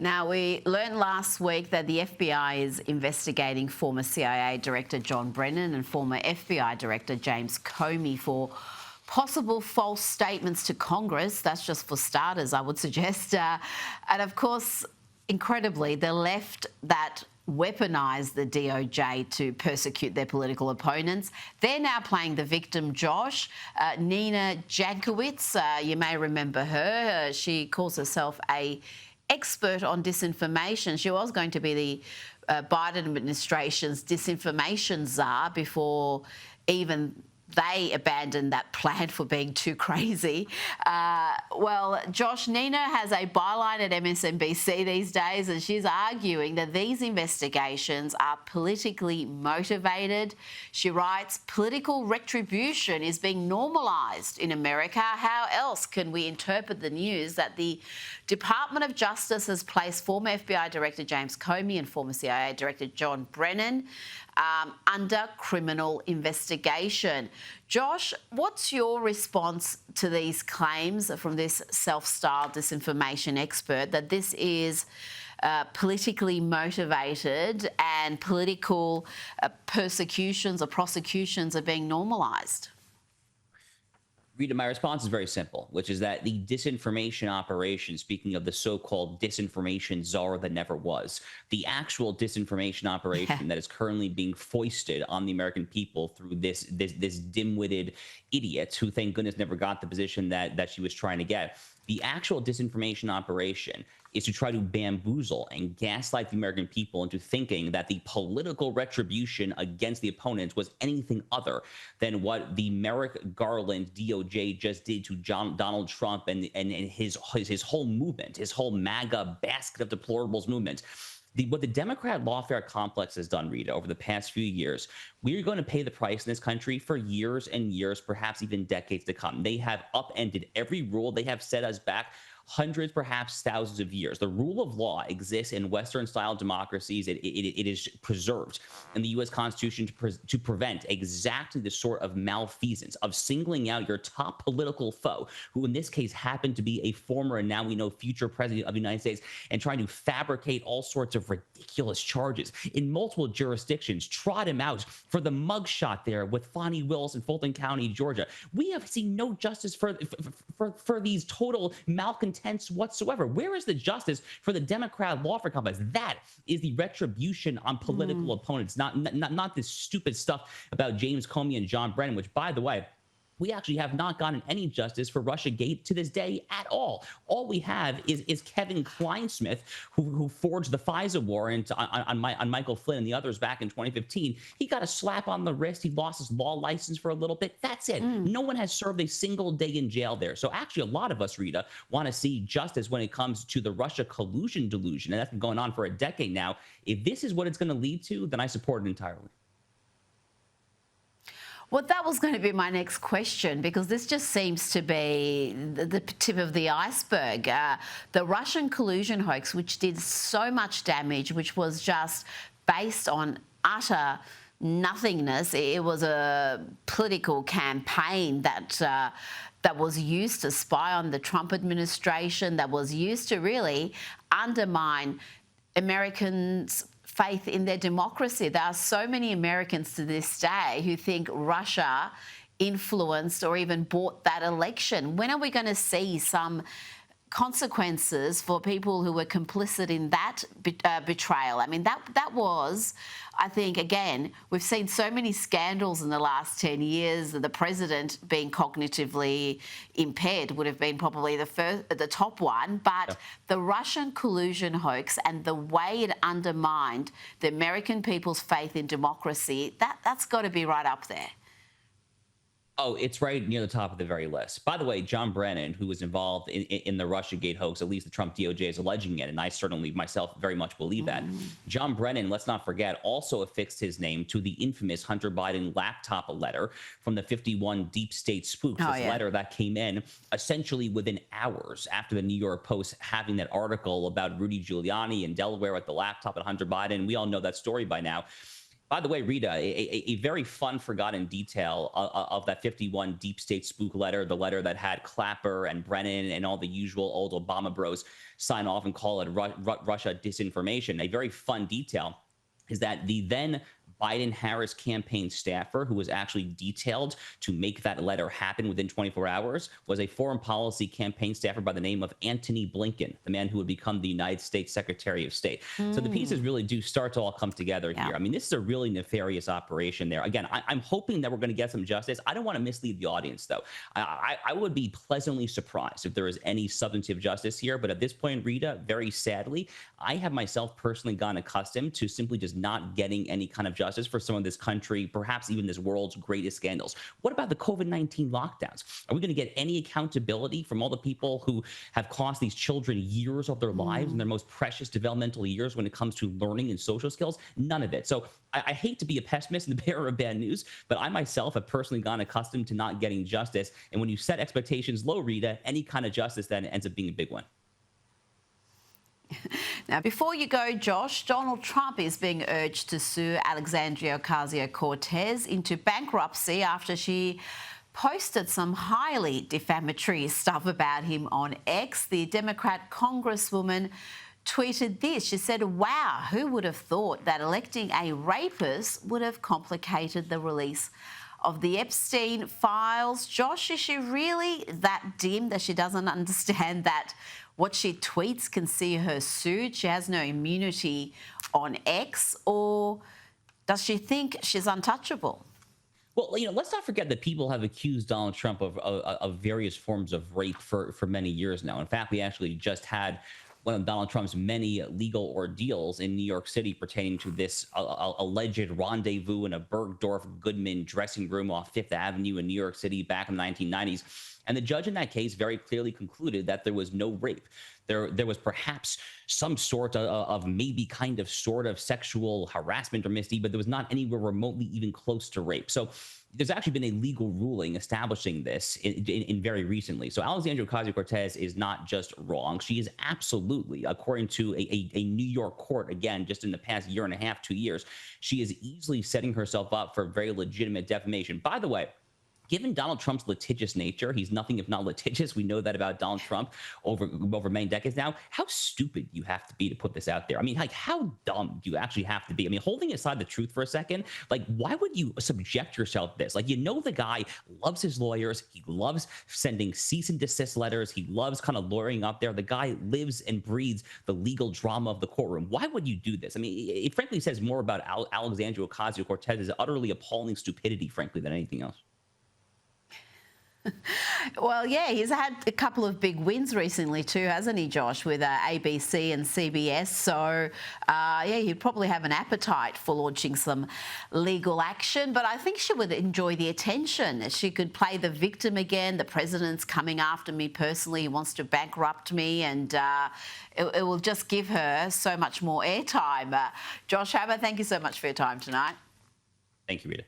Now, we learned last week that the FBI is investigating former CIA Director John Brennan and former FBI Director James Comey for possible false statements to Congress. That's just for starters, I would suggest. And of course, incredibly, the left that weaponise the DOJ to persecute their political opponents. They're now playing the victim, Josh. Nina Jankowicz, you may remember her. She calls herself a expert on disinformation. She was going to be the Biden administration's disinformation czar before even they abandoned that plan for being too crazy. Well, Josh, Nina has a byline at MSNBC these days, and she's arguing that these investigations are politically motivated. She writes, political retribution is being normalised in America. How else can we interpret the news that the Department of Justice has placed former FBI Director James Comey and former CIA Director John Brennan under criminal investigation? Josh, what's your response to these claims from this self-styled disinformation expert that this is politically motivated and political persecutions or prosecutions are being normalised? Rita, my response is very simple, which is that the disinformation operation, speaking of the so-called disinformation czar that never was, the actual disinformation operation that is currently being foisted on the American people through this dim-witted idiot who, thank goodness, never got the position that she was trying to get. The actual disinformation operation is to try to bamboozle and gaslight the American people into thinking that the political retribution against the opponents was anything other than what the Merrick Garland DOJ just did to Donald Trump and his whole movement, his whole MAGA basket of deplorables movement. What the Democrat lawfare complex has done, Rita, over the past few years, we're going to pay the price in this country for years and years, perhaps even decades to come. They have upended every rule. They have set us back hundreds, perhaps thousands of years. The rule of law exists in Western-style democracies. It is preserved in the U.S. Constitution to prevent exactly the sort of malfeasance of singling out your top political foe, who in this case happened to be a former and now we know future president of the United States, and trying to fabricate all sorts of ridiculous charges in multiple jurisdictions, trot him out for the mugshot there with Fonnie Willis in Fulton County, Georgia. We have seen no justice for these total malcontents whatsoever. Where is the justice for the Democrat lawfare complex? That is the retribution on political opponents, not this stupid stuff about James Comey and John Brennan, which, by the way, we actually have not gotten any justice for Russiagate to this day at all. All we have is Kevin Kleinsmith, who forged the FISA warrant on Michael Flynn and the others back in 2015. He got a slap on the wrist. He lost his law license for a little bit. That's it. No one has served a single day in jail there. So actually, a lot of us, Rita, want to see justice when it comes to the Russia collusion delusion. And that's been going on for a decade now. If this is what it's going to lead to, then I support it entirely. Well, that was going to be my next question, because this just seems to be the tip of the iceberg. The Russian collusion hoax, which did so much damage, which was just based on utter nothingness. It was a political campaign that was used to spy on the Trump administration, that was used to really undermine Americans' faith in their democracy. There are so many Americans to this day who think Russia influenced or even bought that election. When are we going to see some consequences for people who were complicit in that betrayal? I mean, that was, I think, again, we've seen so many scandals in the last 10 years. The president being cognitively impaired would have been probably the top one. But the Russian collusion hoax and the way it undermined the American people's faith in democracy, that's got to be right up there. Oh, it's right near the top of the very list. By the way, John Brennan, who was involved in the Russiagate hoax, at least the Trump DOJ is alleging it, and I certainly myself very much believe that. John Brennan, let's not forget, also affixed his name to the infamous Hunter Biden laptop letter from the 51 deep state spooks. This letter that came in essentially within hours after the New York Post having that article about Rudy Giuliani in Delaware at the laptop at Hunter Biden. We all know that story by now. By the way, Rita, a very fun, forgotten detail of that 51 deep state spook letter, the letter that had Clapper and Brennan and all the usual old Obama bros sign off and call it Russia disinformation. A very fun detail is that the then Biden-Harris campaign staffer who was actually detailed to make that letter happen within 24 hours was a foreign policy campaign staffer by the name of Antony Blinken, the man who would become the United States Secretary of State. So the pieces really do start to all come together here. I mean, this is a really nefarious operation there. Again, I'm hoping that we're going to get some justice. I don't want to mislead the audience, though. I would be pleasantly surprised if there is any substantive justice here. But at this point, Rita, very sadly, I have myself personally gotten accustomed to simply just not getting any kind of justice for some of this country, perhaps even this world's greatest scandals. What about the COVID-19 lockdowns? Are we going to get any accountability from all the people who have cost these children years of their lives and their most precious developmental years when it comes to learning and social skills? None of it. So I hate to be a pessimist and the bearer of bad news, but I myself have personally gotten accustomed to not getting justice. And when you set expectations low, Rita, any kind of justice then ends up being a big one. Now, before you go, Josh, Donald Trump is being urged to sue Alexandria Ocasio-Cortez into bankruptcy after she posted some highly defamatory stuff about him on X. The Democrat congresswoman tweeted this. She said, "Wow, who would have thought that electing a rapist would have complicated the release of the Epstein files?" Josh, is she really that dim that she doesn't understand that what she tweets can see her sued? She has no immunity on X, or does she think she's untouchable? Well, let's not forget that people have accused Donald Trump of various forms of rape for many years now. In fact, we actually just had one of Donald Trump's many legal ordeals in New York City pertaining to this alleged rendezvous in a Bergdorf Goodman dressing room off Fifth Avenue in New York City back in the 1990s. And the judge in that case very clearly concluded that there was no rape. There was perhaps some sort of maybe kind of sort of sexual harassment or misdeed, but there was not anywhere remotely even close to rape. So there's actually been a legal ruling establishing this in very recently. So Alexandria Ocasio-Cortez is not just wrong. She is absolutely, according to a New York court, again, just in the past year and a half, 2 years, she is easily setting herself up for very legitimate defamation. By the way, given Donald Trump's litigious nature, he's nothing if not litigious. We know that about Donald Trump over many decades now. How stupid you have to be to put this out there. I mean, like, how dumb do you actually have to be? I mean, holding aside the truth for a second, like, why would you subject yourself to this? Like, the guy loves his lawyers. He loves sending cease and desist letters. He loves kind of lawyering up there. The guy lives and breathes the legal drama of the courtroom. Why would you do this? I mean, it frankly says more about Alexandria Ocasio-Cortez's utterly appalling stupidity, frankly, than anything else. Well, yeah, he's had a couple of big wins recently too, hasn't he, Josh, with ABC and CBS. So, yeah, he'd probably have an appetite for launching some legal action. But I think she would enjoy the attention. She could play the victim again. The president's coming after me personally. He wants to bankrupt me. And it will just give her so much more airtime. Josh Hammer, thank you so much for your time tonight. Thank you, Rita.